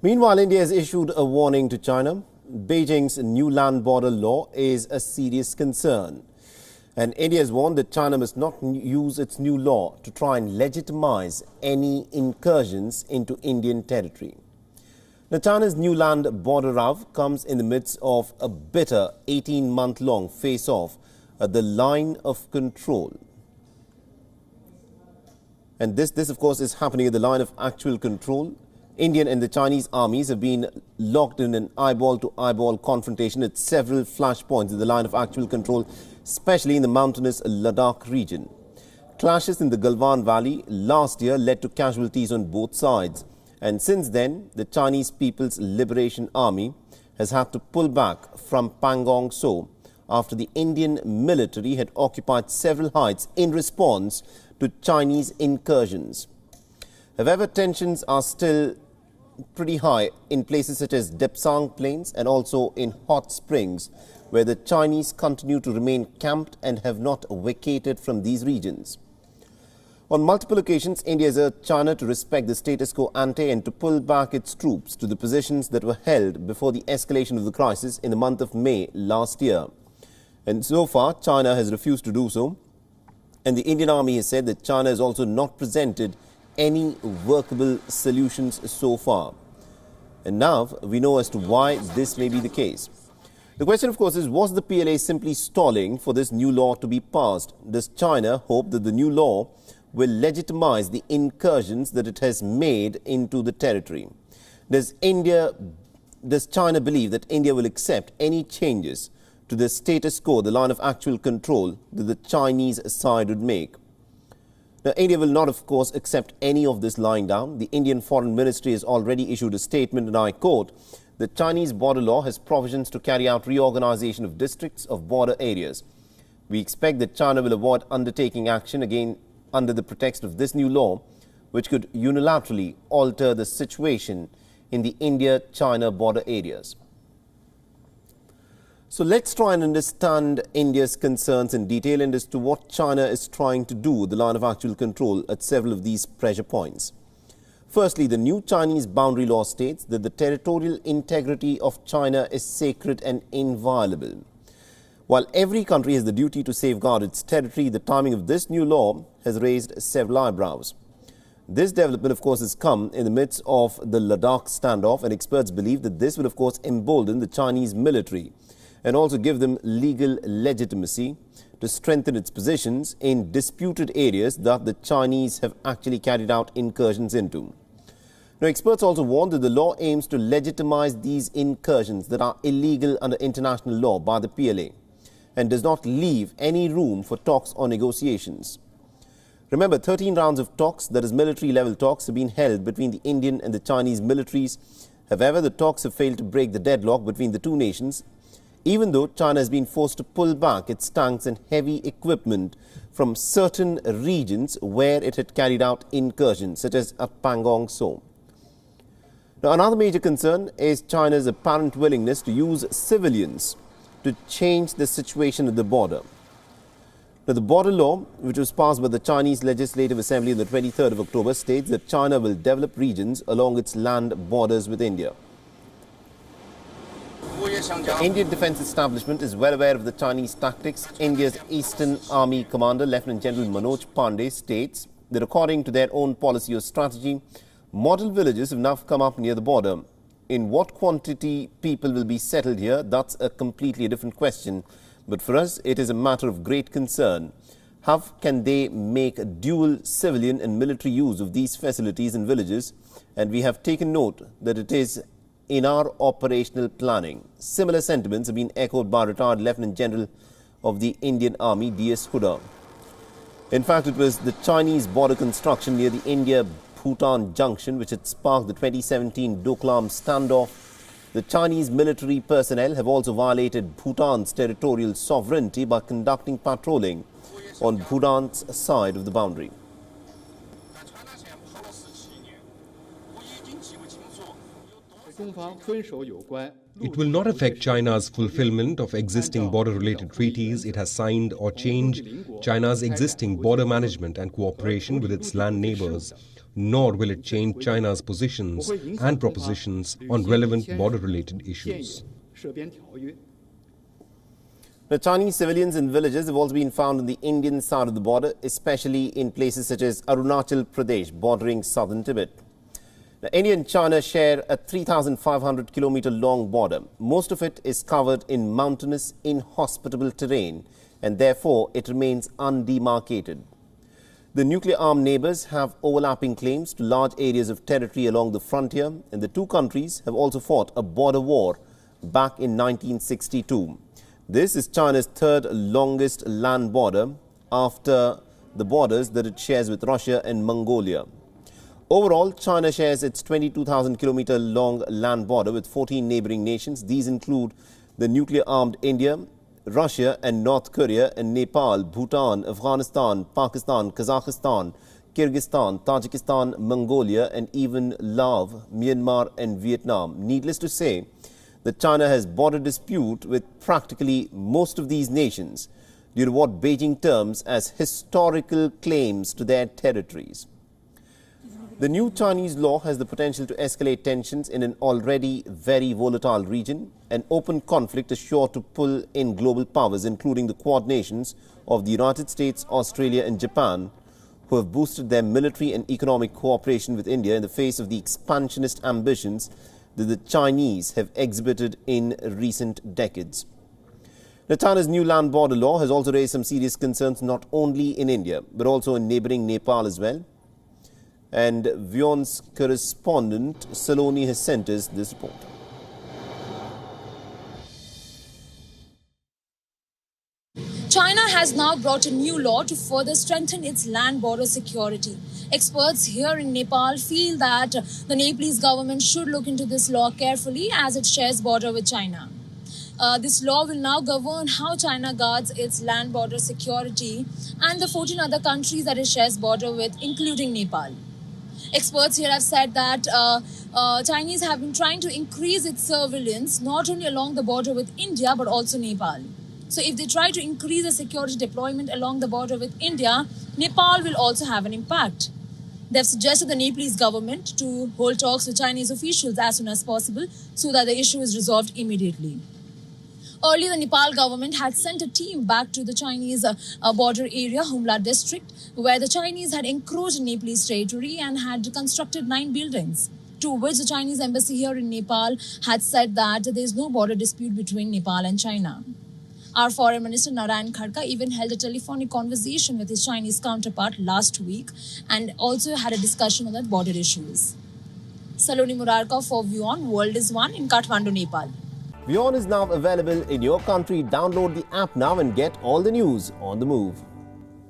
Meanwhile, India has issued a warning to China. Beijing's new land border law is a serious concern. And India has warned that China must not use its new law to try and legitimize any incursions into Indian territory. Now, China's new land border row comes in the midst of a bitter 18-month-long face-off at the line of control. And this, of course, is happening at the line of actual control. Indian and the Chinese armies have been locked in an eyeball-to-eyeball confrontation at several flashpoints in the line of actual control, especially in the mountainous Ladakh region. Clashes in the Galwan Valley last year led to casualties on both sides. And since then, the Chinese People's Liberation Army has had to pull back from Pangong So after the Indian military had occupied several heights in response to Chinese incursions. However, tensions are still pretty high in places such as Depsang Plains and also in Hot Springs, where the Chinese continue to remain camped and have not vacated from these regions. On multiple occasions, India has urged China to respect the status quo ante and to pull back its troops to the positions that were held before the escalation of the crisis in the month of May last year. And so far, China has refused to do so. And the Indian Army has said that China has also not presented any workable solutions so far. And now we know as to why this may be the case. The question, of course, is, was the PLA simply stalling for this new law to be passed? Does China hope that the new law will legitimize the incursions that it has made into the territory? Does China believe that India will accept any changes to the status quo, the line of actual control that the Chinese side would make? Now, India will not, of course, accept any of this lying down. The Indian Foreign Ministry has already issued a statement, and I quote, "The Chinese border law has provisions to carry out reorganization of districts of border areas. We expect that China will avoid undertaking action again under the pretext of this new law, which could unilaterally alter the situation in the India-China border areas." So let's try and understand India's concerns in detail and as to what China is trying to do with the line of actual control at several of these pressure points. Firstly, the new Chinese boundary law states that the territorial integrity of China is sacred and inviolable. While every country has the duty to safeguard its territory, the timing of this new law has raised several eyebrows. This development, of course, has come in the midst of the Ladakh standoff, and experts believe that this will, of course, embolden the Chinese military and also give them legal legitimacy to strengthen its positions in disputed areas that the Chinese have actually carried out incursions into. Now, experts also warn that the law aims to legitimize these incursions that are illegal under international law by the PLA and does not leave any room for talks or negotiations. Remember, 13 rounds of talks, that is military-level talks, have been held between the Indian and the Chinese militaries. However, the talks have failed to break the deadlock between the two nations, even though China has been forced to pull back its tanks and heavy equipment from certain regions where it had carried out incursions, such as at Pangong So. Now, another major concern is China's apparent willingness to use civilians to change the situation at the border. Now, the border law, which was passed by the Chinese Legislative Assembly on the 23rd of October, states that China will develop regions along its land borders with India. The Indian Defence Establishment is well aware of the Chinese tactics. India's Eastern Army Commander, Lieutenant General Manoj Pandey, states that according to their own policy or strategy, model villages have now come up near the border. In what quantity people will be settled here, that's a completely different question. But for us, it is a matter of great concern. How can they make dual civilian and military use of these facilities and villages? And we have taken note that it is in our operational planning. Similar sentiments have been echoed by retired Lieutenant General of the Indian Army, D.S. Huda. In fact, it was the Chinese border construction near the India-Bhutan junction which had sparked the 2017 Doklam standoff. The Chinese military personnel have also violated Bhutan's territorial sovereignty by conducting patrolling on Bhutan's side of the boundary. It will not affect China's fulfillment of existing border-related treaties it has signed or change China's existing border management and cooperation with its land neighbors. nor will it change China's positions and propositions on relevant border-related issues. The Chinese civilians and villages have also been found on the Indian side of the border, especially in places such as Arunachal Pradesh, bordering southern Tibet. Now, India and China share a 3,500-kilometer long border. Most of it is covered in mountainous, inhospitable terrain, and therefore it remains undemarcated. The nuclear-armed neighbours have overlapping claims to large areas of territory along the frontier, and the two countries have also fought a border war back in 1962. This is China's third longest land border after the borders that it shares with Russia and Mongolia. Overall, China shares its 22,000-kilometer long land border with 14 neighbouring nations. These include the nuclear-armed India, Russia and North Korea, and Nepal, Bhutan, Afghanistan, Pakistan, Kazakhstan, Kyrgyzstan, Tajikistan, Mongolia, and even Laos, Myanmar and Vietnam. Needless to say that China has border dispute with practically most of these nations due to what Beijing terms as historical claims to their territories. The new Chinese law has the potential to escalate tensions in an already very volatile region. An open conflict is sure to pull in global powers, including the Quad nations of the United States, Australia and Japan, who have boosted their military and economic cooperation with India in the face of the expansionist ambitions that the Chinese have exhibited in recent decades. Now, China's new land border law has also raised some serious concerns not only in India, but also in neighbouring Nepal as well. And WION's correspondent Saloni has sent us this report. China has now brought a new law to further strengthen its land border security. Experts here in Nepal feel that the Nepalese government should look into this law carefully as it shares border with China. This law will now govern how China guards its land border security and the 14 other countries that it shares border with, including Nepal. Experts here have said that Chinese have been trying to increase its surveillance not only along the border with India but also Nepal. So if they try to increase the security deployment along the border with India, Nepal will also have an impact. They've suggested the Nepalese government to hold talks with Chinese officials as soon as possible so that the issue is resolved immediately. Earlier, the Nepal government had sent a team back to the Chinese border area, Humla district, where the Chinese had encroached Nepalese territory and had constructed 9 buildings, to which the Chinese embassy here in Nepal had said that there is no border dispute between Nepal and China. Our Foreign Minister Narayan Khadka even held a telephonic conversation with his Chinese counterpart last week and also had a discussion on that border issues. Saloni Murarka for WION World is One in Kathmandu, Nepal. WION is now available in your country. Download the app now and get all the news on the move.